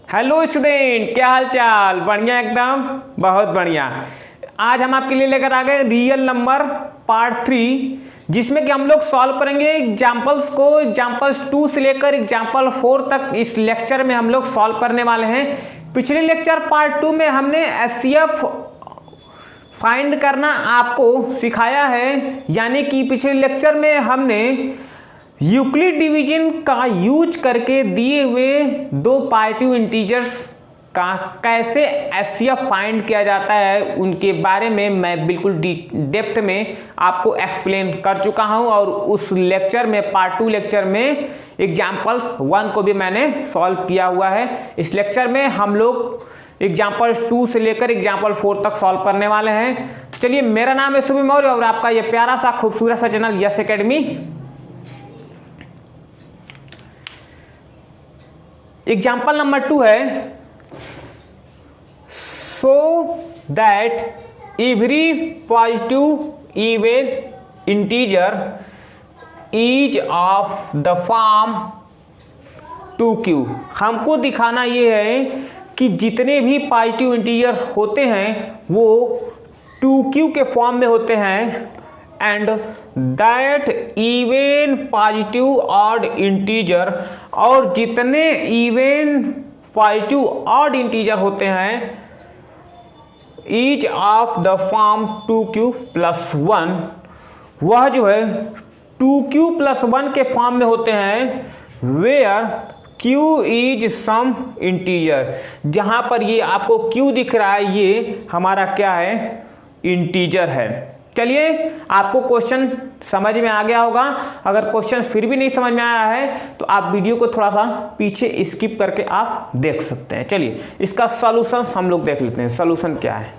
Hello student, क्या हाल चाल? बढ़िया, एकदम बहुत बढ़िया। आज हम आपके लिए लेकर आ गए रियल नंबर पार्ट 3, जिसमें कि हम लोग सॉल्व करेंगे एग्जाम्पल्स को। एग्जाम्पल्स 2 से लेकर एग्जाम्पल 4 तक इस लेक्चर में हम लोग सॉल्व करने वाले हैं। पिछले लेक्चर पार्ट 2 में हमने एचसीएफ फाइंड करना आपको सिखाया है, यानी कि पिछले लेक्चर में हमने यूक्लिड डिवीजन का यूज करके दिए हुए दो पॉजिटिव इंटीजर्स का कैसे एचसीएफ फाइंड किया जाता है उनके बारे में मैं बिल्कुल डेप्थ में आपको एक्सप्लेन कर चुका हूं। और उस लेक्चर में पार्ट 2 लेक्चर में एग्जाम्पल्स 1 को भी मैंने सॉल्व किया हुआ है। इस लेक्चर में हम लोग एग्जाम्पल 2 से लेकर एग्जाम्पल 4 तक सॉल्व करने वाले हैं। तो चलिए, मेरा नाम है शुभ मौर्य और आपका ये प्यारा सा खूबसूरत सा channel yes academy. Example number 2 है, so that every positive even integer is of the form 2q। हमको दिखाना ये है कि जितने भी पॉजिटिव इंटीजर होते हैं वो 2q के फॉर्म में होते हैं, and that even positive odd integer, और जितने इवन पॉजिटिव ऑड इंटीजर होते हैं each of the form 2q plus 1, वह जो है 2q प्लस 1 के फॉर्म में होते हैं। Where q is some integer, जहां पर ये आपको q दिख रहा है ये हमारा क्या है, इंटीजर है। चलिए, आपको क्वेश्चन समझ में आ गया होगा। अगर क्वेश्चन फिर भी नहीं समझ में आया है तो आप वीडियो को थोड़ा सा पीछे स्किप करके आप देख सकते हैं। चलिए, इसका सॉल्यूशन हम लोग देख लेते हैं। सॉल्यूशन क्या है?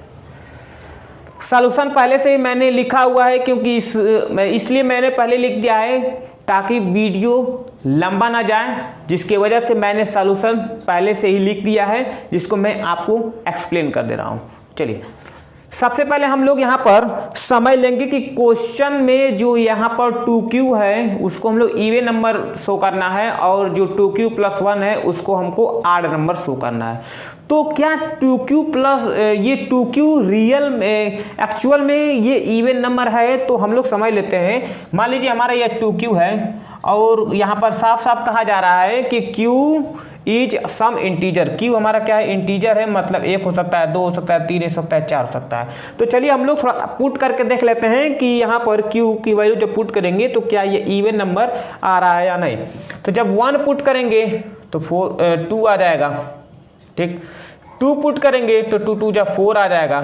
सॉल्यूशन पहले से ही मैंने लिखा हुआ है, क्योंकि इसलिए मैंने पहले लिख दिया है ताकि वीडियो लंबा ना जाए, जिसकी वजह से मैंने सॉल्यूशन पहले से ही लिख दिया है, जिसको मैं आपको एक्सप्लेन कर दे रहा हूँ। चलिए, सबसे पहले हम लोग यहाँ पर समझ लेंगे कि क्वेश्चन में जो यहाँ पर 2q है उसको हम लोग इवन नंबर शो करना है, और जो 2q प्लस 1 है उसको हमको ऑड नंबर शो करना है। तो क्या 2q प्लस ये 2q रियल एक्चुअल में ये इवन नंबर है? तो हम लोग समझ लेते हैं। मान लीजिए हमारा यह 2q है और यहाँ पर साफ साफ कहा जा रहा है कि q is some integer. q हमारा क्या है, इंटीजर है, मतलब 1 हो सकता है, 2 हो सकता है, 3 हो सकता है, 4 हो सकता है। तो चलिए हम लोग थोड़ा पुट करके देख लेते हैं कि यहाँ पर q की वैल्यू जब पुट करेंगे तो क्या ये इवन नंबर आ रहा है या नहीं। तो जब 1 पुट करेंगे तो 2 आ जाएगा, ठीक। 2 पुट करेंगे तो 2 2 जा 4 आ जाएगा।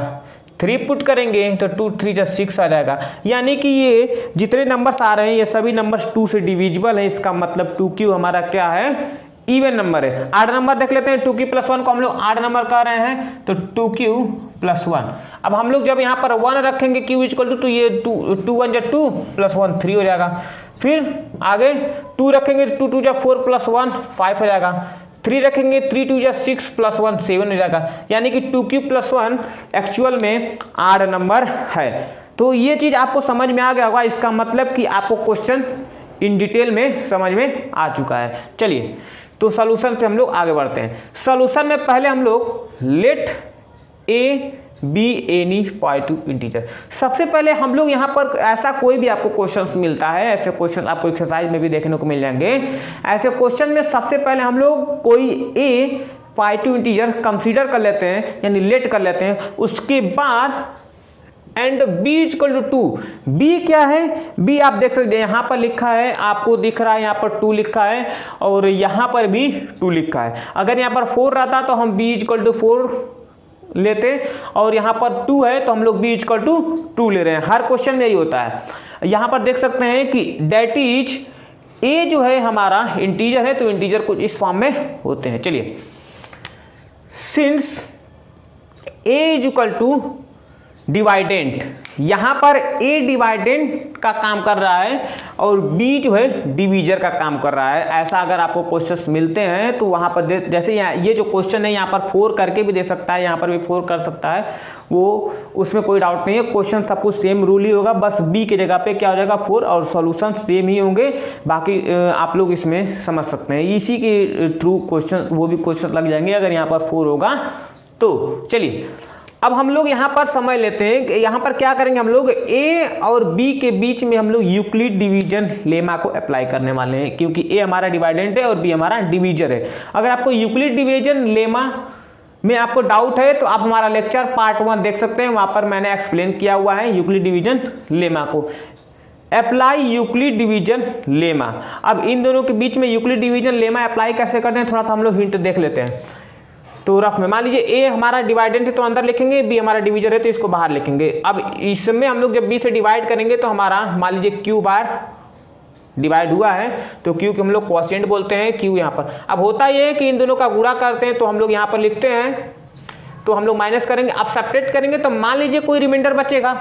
3 पुट करेंगे तो 2 3 जा 6 आ जाएगा। यानी कि ये जितने नंबर्स आ रहे हैं ये सभी नंबर्स 2 से डिविजिबल है। इसका मतलब 2q हमारा क्या है, इवन नंबर है। आड नंबर देख लेते हैं। 2q प्लस 1 को हम लोग आड नंबर कह रहे हैं, तो 2q प्लस 1। अब हम लोग जब यहाँ पर 1 रखेंगे q इक्वल टू ये 2 1 जा 2 प्लस 1 3 हो जाएगा। फिर आगे 2 रखेंगे, 2 2 जा 4 प्लस 1 5 हो जाएगा। 3 रखेंगे, 3 2 जा 6 प्लस 1 7 हो जाएगा। यानी कि 2q प्लस 1 एक्चुअल में आड नंबर है। तो ये चीज़ आपको समझ में आ गया होगा। इसका मतलब कि आपको क्वेश्चन इन डिटेल में समझ में आ चुका है। चलिए, तो सॉल्यूशन पे हम लोग आगे बढ़ते हैं। सॉल्यूशन में पहले हम लोग let a be any positive integer. सबसे पहले हम लोग यहाँ पर ऐसा कोई भी आपको क्वेश्चंस मिलता है, ऐसे क्वेश्चन आपको एक्सरसाइज में भी देखने को मिल जाएंगे। ऐसे क्वेश्चन में सबसे पहले हम लोग कोई ए पॉजिटिव इंटीजर कंसीडर कर लेते हैं, यानी लेट कर लेते हैं। उसके बाद and b equal to 2। b क्या है, b आप देख सकते हैं यहाँ पर लिखा है, आपको दिख रहा है यहाँ पर 2 लिखा है और यहाँ पर भी 2 लिखा है। अगर यहाँ पर 4 रहता तो हम b इक्वल टू 4 लेते, और यहाँ पर 2 है तो हम लोग b इक्वल टू 2 ले रहे हैं। हर क्वेश्चन में यही होता है। यहाँ पर देख सकते हैं कि डेट इज a जो है हमारा इंटीजर है, तो इंटीजर कुछ इस फॉर्म में होते हैं। चलिए, since a is equal to dividend, यहाँ पर ए डिवाइडेंट का काम कर रहा है और बी जो है डिवीजर का काम कर रहा है। ऐसा अगर आपको क्वेश्चंस मिलते हैं तो वहाँ पर जैसे यहाँ ये जो क्वेश्चन है यहाँ पर 4 करके भी दे सकता है, यहाँ पर भी 4 कर सकता है, वो उसमें कोई डाउट नहीं है। क्वेश्चन सब कुछ सेम रूल ही होगा, बस बी की जगह पे क्या हो जाएगा 4 और सॉल्यूशन सेम ही होंगे। बाकी आप लोग इसमें समझ सकते हैं, इसी के थ्रू क्वेश्चन वो भी क्वेश्चन लग जाएंगे अगर यहाँ पर 4 होगा तो। चलिए अब हम लोग यहाँ पर समझ लेते हैं कि यहाँ पर क्या करेंगे, हम लोग ए और बी के बीच में हम लोग यूक्लिड डिवीजन लेमा को अप्लाई करने वाले हैं, क्योंकि ए हमारा डिवाइडेंट है और बी हमारा डिवीजर है। अगर आपको यूक्लिड डिवीजन लेमा में आपको डाउट है तो आप हमारा लेक्चर पार्ट 1 देख सकते हैं, वहाँ पर मैंने एक्सप्लेन किया हुआ है यूक्लिड डिवीजन लेमा को। अप्लाई यूक्लिड डिवीजन लेमा, अब इन दोनों के बीच में यूक्लिड डिवीजन लेमा अप्लाई कैसे करते हैं थोड़ा सा हम लोग हिंट देख लेते हैं। तो रफ में मान लीजिए ए हमारा डिवाइडेंट है तो अंदर लिखेंगे, बी हमारा डिवीजर है तो इसको बाहर लिखेंगे। अब इसमें हम लोग जब बी से डिवाइड करेंगे तो हमारा मान लीजिए क्यू बार डिवाइड हुआ है तो क्यू के हम लोग क्वोशिएंट बोलते हैं क्यू यहाँ पर। अब होता ये है कि इन दोनों का गुणा करते हैं तो हम लोग यहाँ पर लिखते हैं तो हम लोग माइनस करेंगे। अब सब्ट्रैक्ट करेंगे तो मान लीजिए कोई रिमाइंडर बचेगा,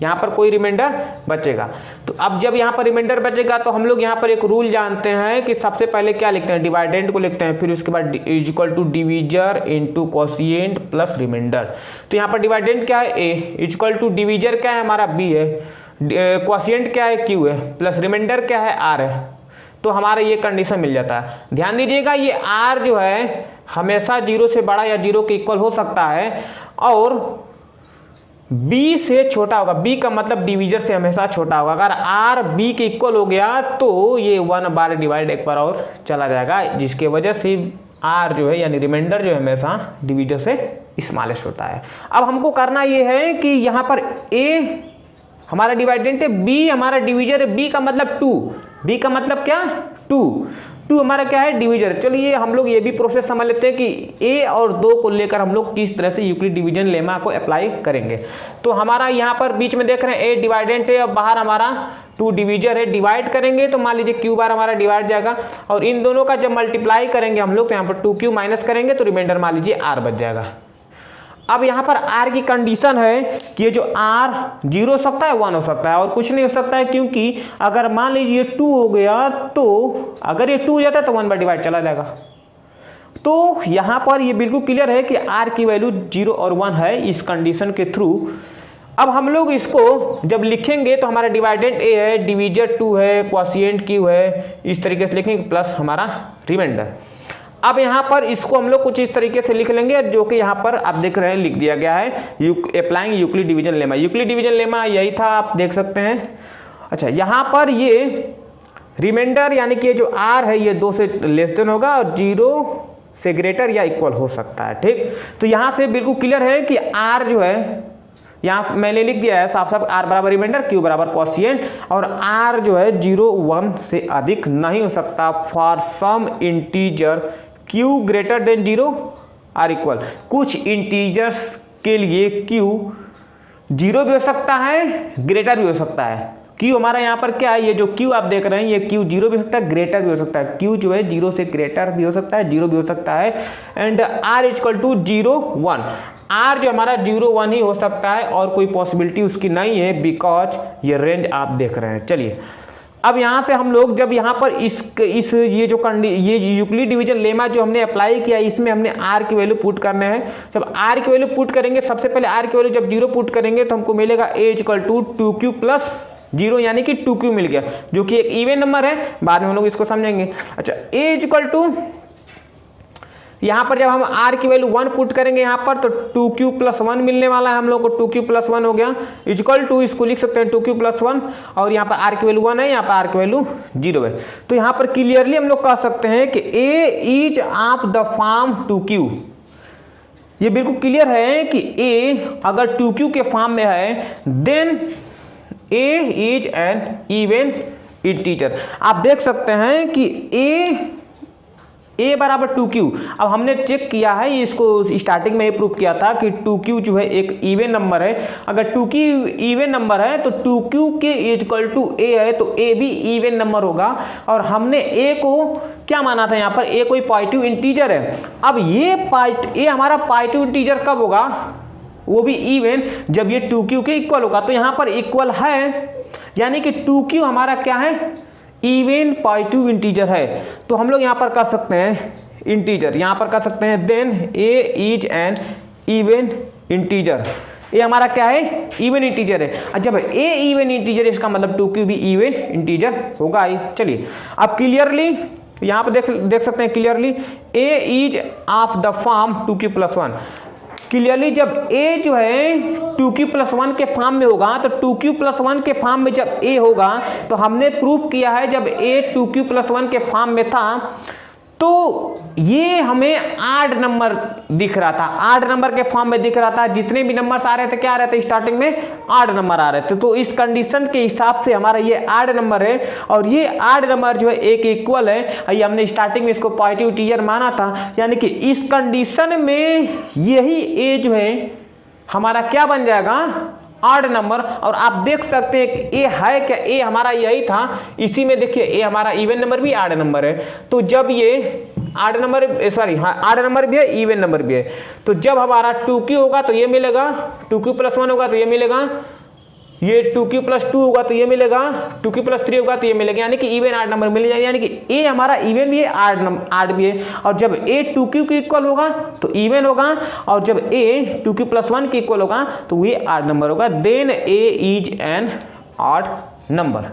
यहाँ पर कोई रिमाइंडर बचेगा। तो अब जब यहाँ पर रिमाइंडर बचेगा तो हम लोग यहाँ पर एक रूल जानते हैं कि सबसे पहले क्या लिखते हैं, डिवाइडेंट को लिखते हैं, फिर उसके बाद is equal to divisor into quotient plus remainder. तो यहाँ पर डिवाइडेंट क्या है a, is equal to divisor क्या है हमारा बी है, क्वोशिएंट क्या है क्यू है, प्लस रिमाइंडर क्या है आर है। तो हमारा ये कंडीशन मिल जाता है। ध्यान दीजिएगा ये आर जो है हमेशा 0 से बड़ा या 0 के इक्वल हो सकता है और बी से छोटा होगा, बी का मतलब डिवीजर से हमेशा छोटा होगा। अगर आर बी के इक्वल हो गया तो ये 1 बार डिवाइड एक बार और चला जाएगा, जिसके वजह से आर जो है यानी रिमाइंडर जो है हमेशा डिवीजर से स्मॉलेस्ट होता है। अब हमको करना ये है कि यहाँ पर ए हमारा डिवाइडेंट है, बी हमारा डिवीजर है, बी का मतलब 2, बी का मतलब क्या 2 हमारा क्या है डिवीजर। चलिए हम लोग ये भी प्रोसेस समझ लेते हैं कि ए और 2 को लेकर हम लोग किस तरह से यूक्लिड डिवीजन लेमा को अप्लाई करेंगे। तो हमारा यहाँ पर बीच में देख रहे हैं ए डिवाइडेंट है और बाहर हमारा 2 डिवीजर है, डिवाइड करेंगे तो मान लीजिए क्यू बार हमारा डिवाइड जाएगा और इन दोनों का जब मल्टीप्लाई करेंगे हम लोग तो यहाँ पर 2q माइनस करेंगे तो रिमाइंडर मान लीजिए आर बच जाएगा। अब यहाँ पर r की कंडीशन है कि ये जो r 0 हो सकता है 1 हो सकता है और कुछ नहीं हो सकता है, क्योंकि अगर मान लीजिए 2 हो गया तो अगर ये 2 हो जाता है तो 1 बार डिवाइड चला जाएगा। तो यहाँ पर ये बिल्कुल क्लियर है कि r की वैल्यू 0 और 1 है इस कंडीशन के थ्रू। अब हम लोग इसको जब लिखेंगे तो हमारा डिवाइडेंट a है, डिवीजर 2 है, क्वोशिएंट q है, इस तरीके से लिखेंगे प्लस हमारा रिमाइंडर। अब यहाँ पर इसको हम लोग कुछ इस तरीके से लिख लेंगे जो कि यहाँ पर आप देख रहे हैं लिख दिया गया है applying Euclid division lemma. Euclid division lemma यही था, आप देख सकते हैं। अच्छा यहाँ पर ये रिमाइंडर यानी कि जो r है ये 2 से लेस देन होगा और 0 से ग्रेटर या इक्वल हो सकता है, ठीक। तो यहाँ से बिल्कुल क्लियर है कि r जो है यहाँ मैंने लिख दिया है साफ साफ r बराबर रिमाइंडर q बराबर क्वोशिएंट और r जो है 0 1 से अधिक नहीं हो सकता for some integer q greater than 0 or equal. कुछ इंटीजर्स के लिए q 0 भी हो सकता है ग्रेटर भी हो सकता है। q हमारा यहाँ पर क्या है, ये जो q आप देख रहे हैं ये q 0 भी हो सकता है ग्रेटर भी हो सकता है। q जो है 0 से ग्रेटर भी हो सकता है 0 भी हो सकता है and r equal to 0 1। r जो हमारा 0 1 ही हो सकता है और कोई पॉसिबिलिटी उसकी नहीं है बिकॉज ये रेंज आप देख रहे हैं। चलिए अब यहाँ से हम लोग जब यहाँ पर इस ये जो ये यूक्लिड डिवीजन लेमा जो हमने अप्लाई किया इसमें हमने r की वैल्यू पुट करने हैं। जब r की वैल्यू पुट करेंगे सबसे पहले r की वैल्यू जब 0 पुट करेंगे तो हमको मिलेगा a equal to 2q plus 0 यानी कि 2q मिल गया जो कि एक इवन नंबर है, बाद में हम लोग इसको समझेंगे। अच्छा a इक्वल टू यहाँ पर जब हम r की वैल्यू 1 पुट करेंगे यहाँ पर तो 2q प्लस 1 मिलने वाला है हम लोग को, 2q प्लस 1 हो गया इक्वल टू इसको लिख सकते हैं 2q प्लस 1 और यहाँ पर r की वैल्यू 1 है, यहाँ पर r की वैल्यू 0 है। तो यहाँ पर क्लियरली हम लोग कह सकते हैं कि a is of the form 2q। ये बिल्कुल क्लियर है कि a अगर 2q के फॉर्म में है then a is an even integer. आप देख सकते हैं कि a बराबर 2q। अब हमने चेक किया है इसको स्टार्टिंग में ये प्रूफ किया था कि 2q जो है एक इवन नंबर है। अगर 2q इवन नंबर है तो 2q के इक्वल टू a है तो a भी इवन नंबर होगा और हमने a को क्या माना था, यहाँ पर a कोई पॉजिटिव इंटीजर है। अब ये a हमारा पॉजिटिव इंटीजर कब होगा, वो भी इवन जब ये 2q के इक्वल होगा। तो यहाँ पर इक्वल है यानी कि 2q हमारा क्या है, इवन पॉजिटिव इंटीजर है। तो हम लोग यहाँ पर कर सकते हैं इंटीजर, यहाँ पर कर सकते हैं then a is an even integer. ये हमारा क्या है, इवन इंटीजर है। जब a इवन इंटीजर है इसका मतलब 2q भी इवन इंटीजर होगा ही। चलिए अब क्लियरली यहाँ पर देख सकते हैं clearly a is of the form 2q + 1। Clearly जब a जो है 2q + 1 के फॉर्म में होगा तो 2q + 1 के फॉर्म में जब a होगा तो हमने प्रूफ किया है जब a 2q + 1 के फॉर्म में था तो ये हमें आड नंबर दिख रहा था, आड नंबर के फॉर्म में दिख रहा था। जितने भी नंबर्स आ रहे थे क्या आ रहे थे, स्टार्टिंग में आड नंबर आ रहे थे। तो इस कंडीशन के हिसाब से हमारा ये आड नंबर है और ये आड नंबर जो है एक इक्वल है। ये हमने स्टार्टिंग में इसको पॉजिटिव इंटीजर माना था, यानी कि इस कंडीशन में यही ए जो है हमारा क्या बन जाएगा, आड नंबर। और आप देख सकते हैं कि ए है क्या, ए हमारा यही था। इसी में देखिए ए हमारा इवन नंबर भी आड नंबर है। तो जब ये आड नंबर सॉरी हाँ आड नंबर भी है इवन नंबर भी है, तो जब हमारा 2q होगा तो ये मिलेगा, 2q + 1 होगा तो ये मिलेगा, ये 2q + 2 होगा तो ये मिलेगा, 2q + 3 होगा तो ये मिलेगा, यानी कि इवन आड नंबर मिल जाएगा। यानी कि ए हमारा इवन भी है आड भी है। और जब ए 2q के इक्वल होगा तो इवन होगा और जब ए 2q + 1 के इक्वल होगा तो ये आड नंबर होगा। Then a is an odd number.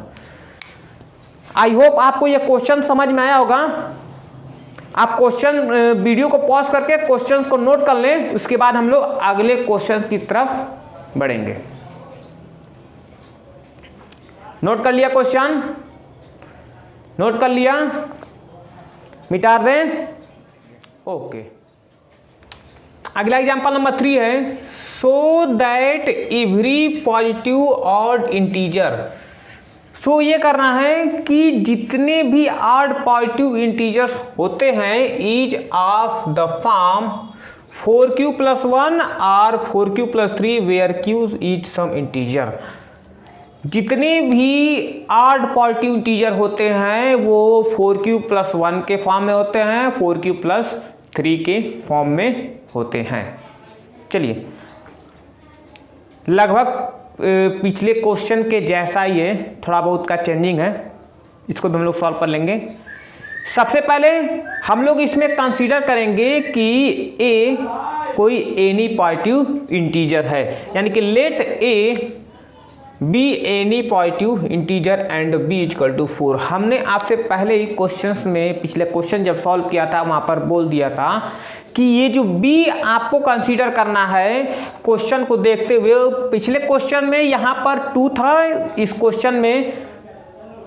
I hope आपको ये क्वेश्चन समझ में आया होगा। आप क्वेश्चन वीडियो को पॉज करके क्वेश्चंस को नोट कर लें, उसके बाद हम लोग अगले क्वेश्चन की तरफ बढ़ेंगे। नोट कर लिया क्वेश्चन, नोट कर लिया, मिटा दें, ओके। अगला एग्जांपल नंबर 3 है, so that every positive odd integer. So ये करना है कि जितने भी ऑड पॉजिटिव इंटीजर्स होते हैं is of the form 4q + 1 और 4q + 3 where q is some integer. जितने भी ऑड पॉजिटिव इंटीजर होते हैं वो 4q + 1 के फॉर्म में होते हैं, 4q + 3 के फॉर्म में होते हैं। चलिए लगभग पिछले क्वेश्चन के जैसा ही है, थोड़ा बहुत का चेंजिंग है, इसको भी हम लोग सॉल्व कर लेंगे। सबसे पहले हम लोग इसमें कंसीडर करेंगे कि ए कोई एनी पॉजिटिव इंटीजर है, यानी कि let a be any positive integer and b = 4। हमने आपसे पहले ही क्वेश्चंस में पिछले क्वेश्चन जब सॉल्व किया था वहाँ पर बोल दिया था कि ये जो बी आपको कंसीडर करना है क्वेश्चन को देखते हुए। पिछले क्वेश्चन में यहाँ पर 2 था, इस क्वेश्चन में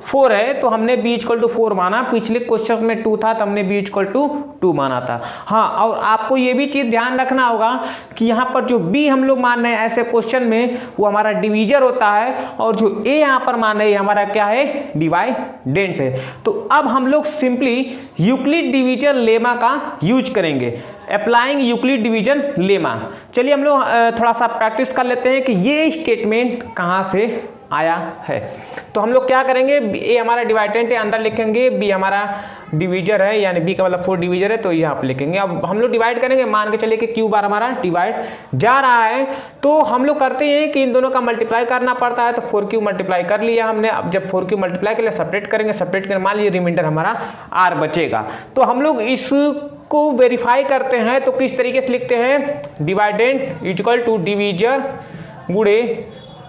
4 है तो हमने b = 4 माना। पिछले क्वेश्चन में 2 था तो हमने b = 2 माना था। हाँ, और आपको ये भी चीज़ ध्यान रखना होगा कि यहाँ पर जो b हम लोग मान रहे हैं ऐसे क्वेश्चन में वो हमारा डिवीजर होता है और जो a यहाँ पर मान रहे हैं हमारा क्या है, डिवाइडेंट है। तो अब हम लोग सिंपली यूक्लिड डिवीजन लेमा का यूज करेंगे, अप्लाइंग यूक्लिड डिवीजन लेमा। चलिए हम लोग थोड़ा सा प्रैक्टिस कर लेते हैं कि ये स्टेटमेंट कहाँ से आया है। तो हम लोग क्या करेंगे, ए हमारा डिवाइडेंट है, अंदर लिखेंगे, बी हमारा डिवीजर है, यानी बी का मतलब 4 डिवीजर है, तो यहाँ पे लिखेंगे। अब हम लोग डिवाइड करेंगे, मान के चलिए कि क्यू बार हमारा डिवाइड जा रहा है, तो हम लोग करते हैं कि इन दोनों का मल्टीप्लाई करना पड़ता है। तो 4q मल्टीप्लाई कर लिया हमने। अब जब 4q मल्टीप्लाई कर लिया सेपरेट करेंगे, सेपरेट कर मान लीजिए रिमाइंडर हमारा r बचेगा। तो हम लोग इसको वेरीफाई करते हैं, तो किस तरीके से लिखते हैं, डिवाइडेंट = डिवीजर गुणे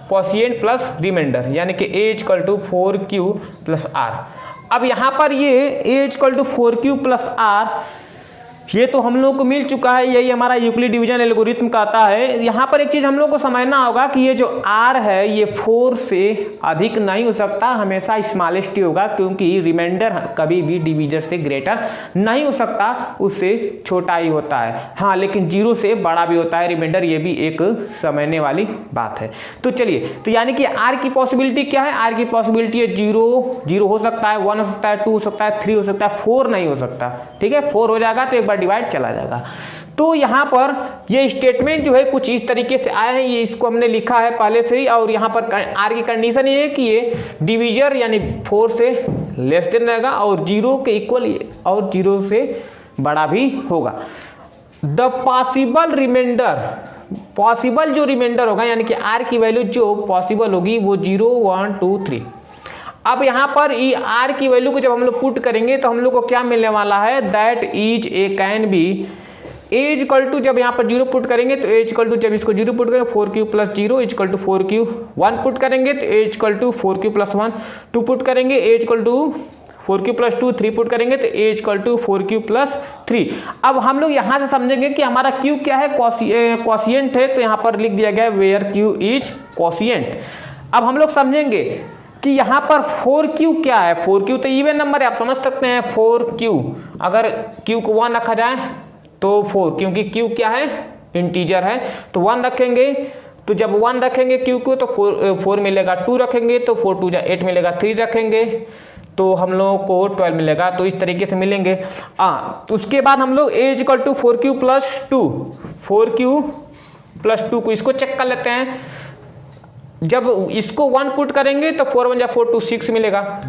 क्वोशिएंट प्लस रिमाइंडर, यानी कि a = 4q + r। अब यहाँ पर ये a = 4q + r ये तो हम लोग को मिल चुका है, यही हमारा यूक्लिड डिवीजन एल्गोरिथम कहता है। यहाँ पर एक चीज़ हम लोग को समझना होगा कि ये जो r है ये 4 से अधिक नहीं हो सकता, हमेशा स्मॉलेस्ट ही होगा, क्योंकि रिमाइंडर कभी भी डिवीजर से ग्रेटर नहीं हो सकता, उससे छोटा ही होता है। हाँ, लेकिन 0 से बड़ा भी होता है रिमाइंडर, ये भी एक समझने वाली बात है। तो चलिए, तो यानी कि r की पॉसिबिलिटी क्या है, r की पॉसिबिलिटी है 0 हो सकता है, 1 हो सकता है, 2 हो सकता है, 3 हो सकता है, 4 नहीं हो सकता। ठीक है, 4 हो जाएगा तो एक बार डिवाइड चला जाएगा। तो यहाँ पर ये स्टेटमेंट जो है कुछ इस तरीके से आए हैं, ये इसको हमने लिखा है पहले से ही। और यहाँ पर आर की कंडीशन ये है कि ये डिवीजर यानी 4 से लेस देन रहेगा और 0 के इक्वल और 0 से बड़ा भी होगा। द पॉसिबल रिमाइंडर, पॉसिबल जो रिमाइंडर होगा यानी कि आर की वैल्यू जो पॉसिबल होगी वो 0 1 2 3। अब यहाँ पर ई आर की वैल्यू को जब हम लोग पुट करेंगे तो हम लोग को क्या मिलने वाला है, that is a can be as equal to, जब यहाँ पर 0 पुट करेंगे तो एज इक्वल टू, जब इसको 0 पुट करेंगे 4q plus 0 is equal to 4q, 1 put करेंगे तो is equal to 4q plus 1, 2 put करेंगे is equal to 4q plus 2, 3 put करेंगे तो is equal to 4q plus 3। अब हम लोग यहाँ से समझेंगे कि हमारा q क्या है, क्वोशिएंट है, तो यहाँ पर लिख दिया गया वेयर q इज क्वोशिएंट। अब हम लोग समझेंगे कि यहाँ पर 4q क्या है, 4q तो इवन नंबर है, आप समझ सकते हैं 4q, अगर q को 1 रखा जाए तो 4, क्योंकि q क्या है, इंटीजर है, तो 1 रखेंगे, तो जब 1 रखेंगे q को तो 4 मिलेगा, 2 रखेंगे तो 4 2 8 मिलेगा, 3 रखेंगे तो हम लोगों को 12 मिलेगा, तो इस तरीके से मिलेंगे। उसके बाद हम लोग as equal to 4q plus 2, 4q plus 2 को इसको चेक कर लेते हैं, जब इसको 1 पुट करेंगे तो 4 1 4 2 6 मिलेगा,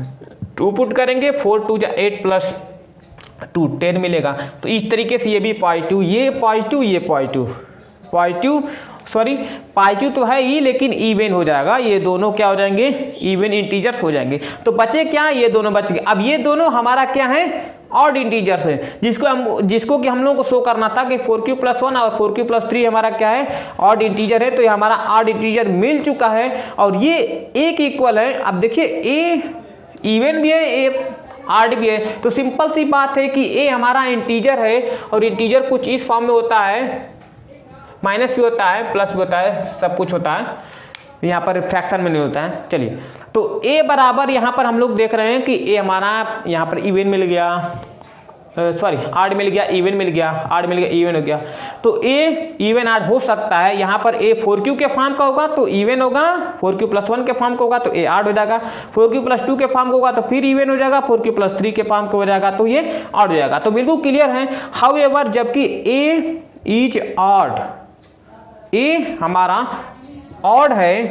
2 पुट करेंगे 4 2 8 प्लस 2 10 मिलेगा। तो इस तरीके से ये भी पॉजिटिव, ये पॉजिटिव, ये पॉजिटिव, पॉजिटिव सॉरी पॉजिटिव तो है ही लेकिन इवन हो जाएगा, ये दोनों क्या हो जाएंगे, इवन इंटीजर्स हो जाएंगे। तो बचे क्या, ये दोनों बच गए। अब ये दोनों हमारा क्या है, ऑड इंटीजर्स है, जिसको कि हम लोगों को शो करना था कि 4q प्लस 1 और 4q प्लस 3 हमारा क्या है, ऑड इंटीजर है, तो ये हमारा ऑड इंटीजर मिल चुका है और ये ए के इक्वल है। अब देखिए ए इवन भी है, ए ऑड भी है, तो सिंपल सी बात है कि ए हमारा इंटीजर है और इंटीजर कुछ इस फॉर्म में होता है, माइनस भी होता है, प्लस भी होता है, सब कुछ होता है, यहाँ पर फ्रैक्शन में नहीं होता है। चलिए, तो a बराबर यहाँ पर हम लोग देख रहे हैं कि a हमारा यहाँ पर इवन मिल गया, सॉरी ऑड मिल गया, इवन मिल गया, ऑड मिल गया, इवन हो गया, तो a इवन ऑड हो सकता है। यहाँ पर a 4q के फॉर्म का होगा तो इवन होगा, 4q प्लस 1 के फॉर्म का होगा तो a ऑड हो जाएगा, 4q प्लस 2 के फॉर्म का होगा तो फिर इवन हो जाएगा, 4q प्लस 3 के फॉर्म का हो जाएगा तो ये ऑड हो जाएगा। तो बिल्कुल क्लियर है। हाउएवर जबकि a इज ऑड, ए हमारा ऑड है,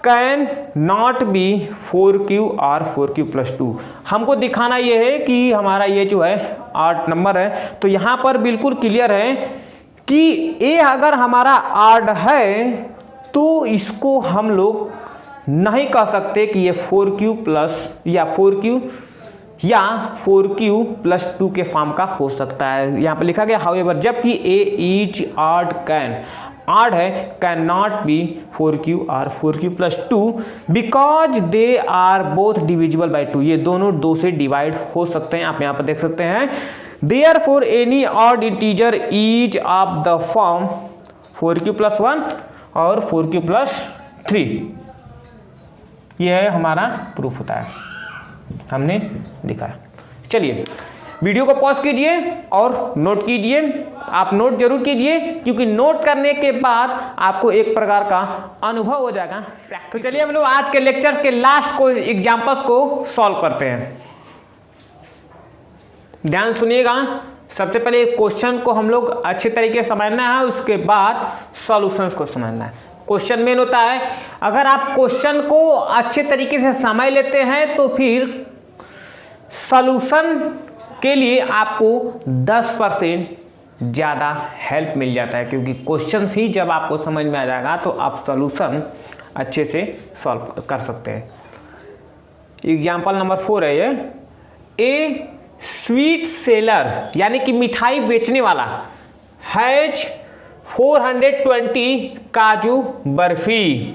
कैन नॉट बी 4q और 4q प्लस 2। हमको दिखाना ये है कि हमारा ये जो है ऑड नंबर है, तो यहाँ पर बिल्कुल क्लियर है कि ए अगर हमारा ऑड है तो इसको हम लोग नहीं कह सकते कि ये 4q प्लस या 4q या 4q प्लस 2 के फॉर्म का हो सकता है। यहाँ पर लिखा गया हाउएवर जबकि a is odd, can odd है, कैन नॉट बी 4q और 4q plus 2 because they are both divisible by 2। ये दोनों 2 से डिवाइड हो सकते हैं, आप यहाँ पर देख सकते हैं। Therefore any odd integer is of the form 4q plus 1 और 4q प्लस 3। यह हमारा प्रूफ होता है, हमने दिखाया। चलिए वीडियो को पॉज कीजिए और नोट कीजिए, आप नोट जरूर कीजिए क्योंकि नोट करने के बाद आपको एक प्रकार का अनुभव हो जाएगा। तो चलिए हम लोग आज के लेक्चर के लास्ट को एग्जांपल्स को सॉल्व करते हैं। ध्यान सुनिएगा, सबसे पहले क्वेश्चन को हम लोग अच्छे तरीके से समझना है, उसके बाद सॉल्यूशंस को समझना है। क्वेश्चन मेन होता है, अगर आप क्वेश्चन को अच्छे तरीके से समझ लेते हैं तो फिर सॉल्यूशन के लिए आपको 10% ज़्यादा हेल्प मिल जाता है, क्योंकि क्वेश्चन ही जब आपको समझ में आ जाएगा तो आप सॉल्यूशन अच्छे से सॉल्व कर सकते हैं। एग्जाम्पल नंबर 4 है ये, ए स्वीट सेलर यानी कि मिठाई बेचने वाला हैज 420 काजू बर्फी।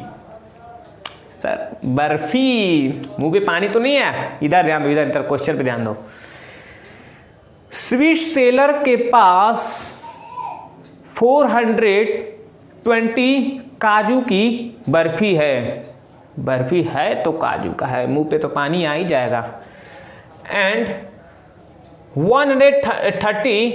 सर बर्फी, मुंह पे पानी तो नहीं है, इधर ध्यान दो, इधर क्वेश्चन पे ध्यान दो। स्वीट सेलर के पास 420 काजू की बर्फी है। बर्फी है तो काजू का है, मुंह पे तो पानी आ ही जाएगा। एंड 130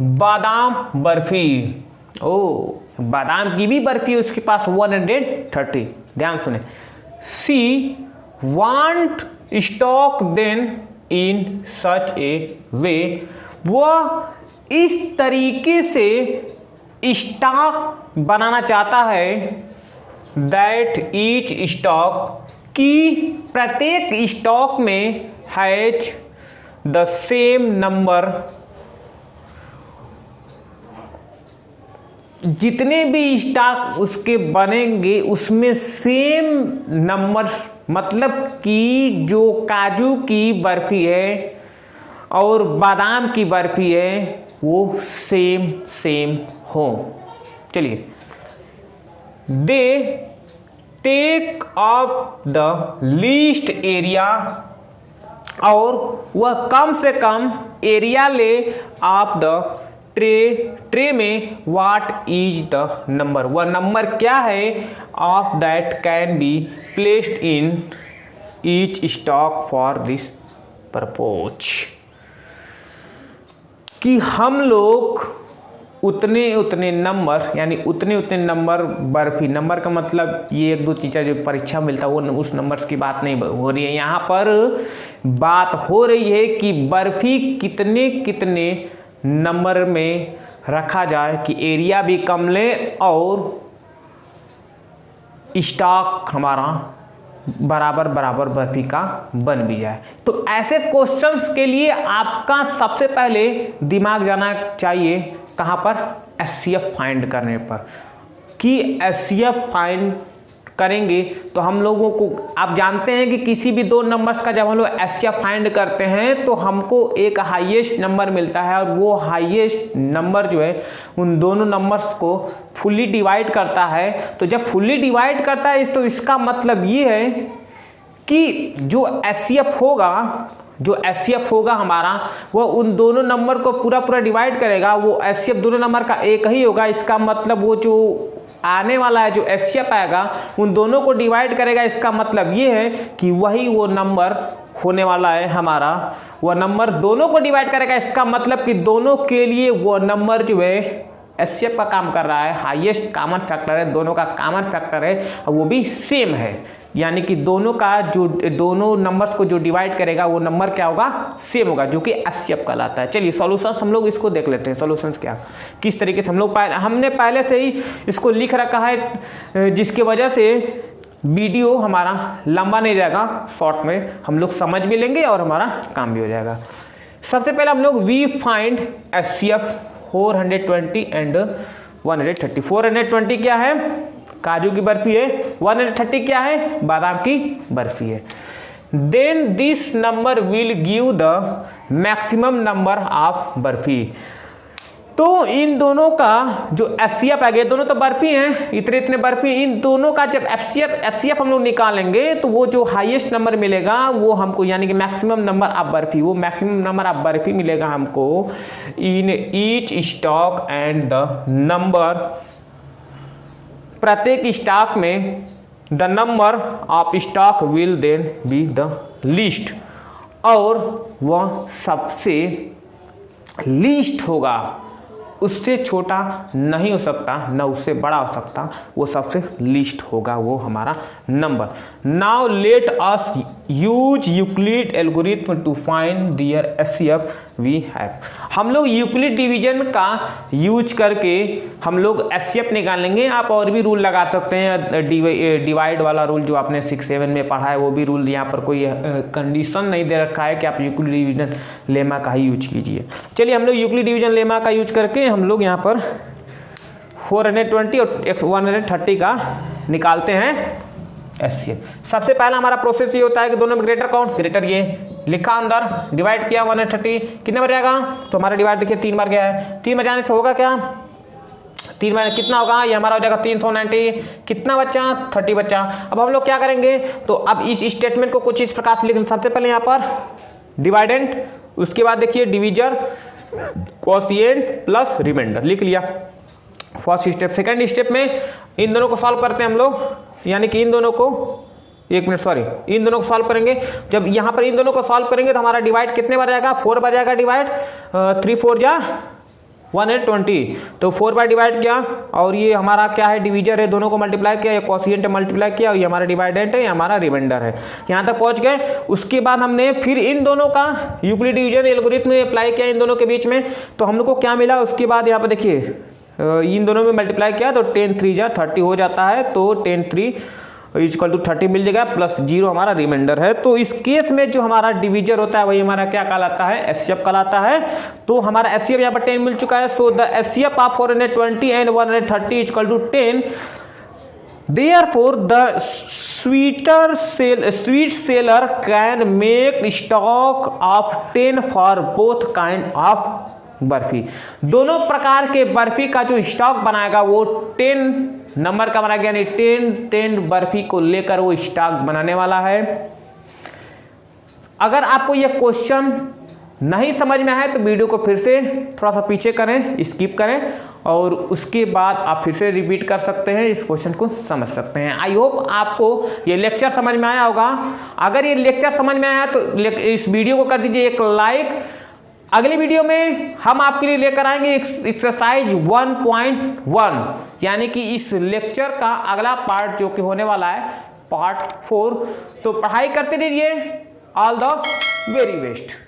बादाम बर्फी, ओ बादाम की भी बर्फी उसके पास 130। ध्यान सुने, सी वांट स्टॉक देन इन सच ए वे, वह इस तरीके से स्टॉक बनाना चाहता है दैट ईच स्टॉक, की प्रत्येक स्टॉक में हैज द सेम नंबर जितने भी स्टॉक उसके बनेंगे उसमें सेम नंबर, मतलब कि जो काजू की बर्फी है और बादाम की बर्फी है वो सेम सेम हो। चलिए, they take up the least area, और वह कम से कम एरिया ले ऑफ द ट्रे में व्हाट इज द नंबर, वह नंबर क्या है of that can be placed in each stock for this purpose, कि हम लोग उतने नंबर, यानी उतने नंबर बर्फी, नंबर का मतलब ये एक दो चीज़ें जो परीक्षा मिलता है वो उस नंबर्स की बात नहीं हो रही है, यहाँ पर बात हो रही है कि बर्फी कितने नंबर में रखा जाए कि एरिया भी कम ले और स्टॉक हमारा बराबर बर्फी का बन भी जाए। तो ऐसे क्वेश्चंस के लिए आपका सबसे पहले दिमाग जाना चाहिए कहाँ पर, एचसीएफ फाइंड करने पर, कि एचसीएफ फाइंड करेंगे तो हम लोगों को, आप जानते हैं कि किसी भी दो नंबर्स का जब हम लोग एचसीएफ फाइंड करते हैं तो हमको एक हाईएस्ट नंबर मिलता है, और वो हाईएस्ट नंबर जो है उन दोनों नंबर्स को फुल्ली डिवाइड करता है। तो जब फुल्ली डिवाइड करता है तो इसका मतलब ये है कि जो एचसीएफ होगा हमारा, वो उन दोनों नंबर को पूरा डिवाइड करेगा। वो एचसीएफ दोनों नंबर का एक ही होगा, इसका मतलब वो जो आने वाला है जो एचसीएफ आएगा उन दोनों को डिवाइड करेगा। इसका मतलब ये है कि वही वो नंबर होने वाला है हमारा, वह नंबर दोनों को डिवाइड करेगा। इसका मतलब कि दोनों के लिए वो नंबर जो है एचसीएफ का काम कर रहा है, हाईएस्ट कॉमन फैक्टर है, दोनों का कॉमन फैक्टर है और वो भी सेम है, यानी कि दोनों नंबर्स को जो डिवाइड करेगा वो नंबर क्या होगा, सेम होगा, जो कि एचसीएफ कहलाता है। चलिए सॉल्यूशंस हम लोग इसको देख लेते हैं, सॉल्यूशंस क्या किस तरीके से हमने पहले से ही इसको लिख रखा है, जिसकी वजह से वीडियो हमारा लंबा नहीं जाएगा, शॉर्ट में हम लोग समझ भी लेंगे और हमारा काम भी हो जाएगा। सबसे पहले हम लोग वी फाइंड एचसीएफ 420 एंड 130। 420 क्या है, काजू की बर्फी है, 130 क्या है, बादाम की बर्फी है। Then this number will give the maximum number of barfi. तो इन दोनों का जो एचसीएफ आ गया, दोनों तो बर्फी हैं, इतने बर्फी, इन दोनों का जब एचसीएफ हम लोग निकालेंगे तो वो जो हाईएस्ट नंबर मिलेगा वो हमको, यानी कि मैक्सिमम नंबर ऑफ बर्फी, वो मैक्सिमम नंबर ऑफ बर्फी मिलेगा हमको in each stock and the number, प्रत्येक स्टॉक में the number of stock will then be the least, और वह सबसे लीस्ट होगा, उससे छोटा नहीं हो सकता ना उससे बड़ा हो सकता, वो सबसे लीस्ट होगा वो हमारा number. Now let us use Euclid algorithm to find their HCF we have. हम लोग यूक्लिड डिवीजन का यूज करके हम लोग एचसीएफ निकालेंगे। आप और भी रूल लगा सकते हैं, डिवाइड वाला रूल जो आपने 6-7 में पढ़ा है वो भी रूल, यहाँ पर कोई कंडीशन नहीं दे रखा है कि आप यूक्लिड डिवीजन लेमा का ही यूज कीजिए। चलिए हम लोग यूक्लिड डिवीजन लेमा का यूज करके हम लोग यहाँ पर 420 और 130 का निकालते हैं एचसीएफ। सबसे पहला हमारा प्रोसेस ये होता है कि दोनों में ग्रेटर कौन, ग्रेटर ये लिखा अंदर, डिवाइड किया 130, कितने बार जाएगा, तो हमारा डिवाइड देखिए 3 बार गया है, 3 बार जाने से होगा क्या, 3 बार कितना होगा, ये हमारा हो जाएगा 390, कितना बच्चा 30 बच्चा। अब हम लोग क्या करेंगे, तो अब इस स्टेटमेंट को कुछ इस प्रकार से लिखें, सबसे पहले यहाँ पर डिवाइडेंट, उसके बाद देखिए डिविजर, क्वोशिएंट प्लस रिमाइंडर लिख लिया फर्स्ट स्टेप। सेकंड स्टेप में इन दोनों को सॉल्व करते हैं हम लोग, यानी कि इन दोनों को इन दोनों को सॉल्व करेंगे। जब यहाँ पर इन दोनों को सॉल्व करेंगे तो हमारा डिवाइड कितने बार जाएगा, 4 बार जाएगा डिवाइड, 3 4 जा 120, तो 4 बार डिवाइड किया, और ये हमारा क्या है, डिवीजर है, दोनों को मल्टीप्लाई किया, ये क्वोशिएंट है मल्टीप्लाई किया, और ये हमारा डिवाइडेंट है, ये हमारा रिमाइंडर है। यहाँ तक पहुँच गए। उसके बाद हमने फिर इन दोनों का यूक्लिड डिवीजन एल्गोरिथम अप्लाई किया इन दोनों के बीच में, तो हम लोग को क्या मिला। उसके बाद यहाँ पर देखिए इन दोनों में मल्टीप्लाई किया तो 10 3 जा 30 हो जाता है, तो 10 3 इक्वल टू 30 मिल जाएगा, प्लस 0 हमारा रिमाइंडर है। तो इस केस में जो हमारा डिवीजर होता है वही हमारा क्या कहलाता है, एचसीएफ कहलाता है। तो हमारा एचसीएफ यहाँ पर 10 मिल चुका है। So the HCF of 420 and 130 equal to 10। Therefore, the sweet seller can make stock of 10 for both kind of barfi. दोनों प्रकार के बर्फी का जो स्टॉक बनाएगा वो 10 नंबर का बनाएगा, यानी 10 बर्फी को लेकर वो स्टॉक बनाने वाला है। अगर आपको यह क्वेश्चन नहीं समझ में आए तो वीडियो को फिर से थोड़ा सा पीछे करें, स्किप करें और उसके बाद आप फिर से रिपीट कर सकते हैं, इस क्वेश्चन को समझ सकते हैं। आई होप आपको ये लेक्चर समझ में आया होगा। अगर ये लेक्चर समझ में आया तो इस वीडियो को कर दीजिए एक लाइक। अगली वीडियो में हम आपके लिए लेकर आएंगे एक्सरसाइज 1.1, यानी कि इस लेक्चर का अगला पार्ट जो कि होने वाला है पार्ट 4। तो पढ़ाई करते रहिए। All the very best.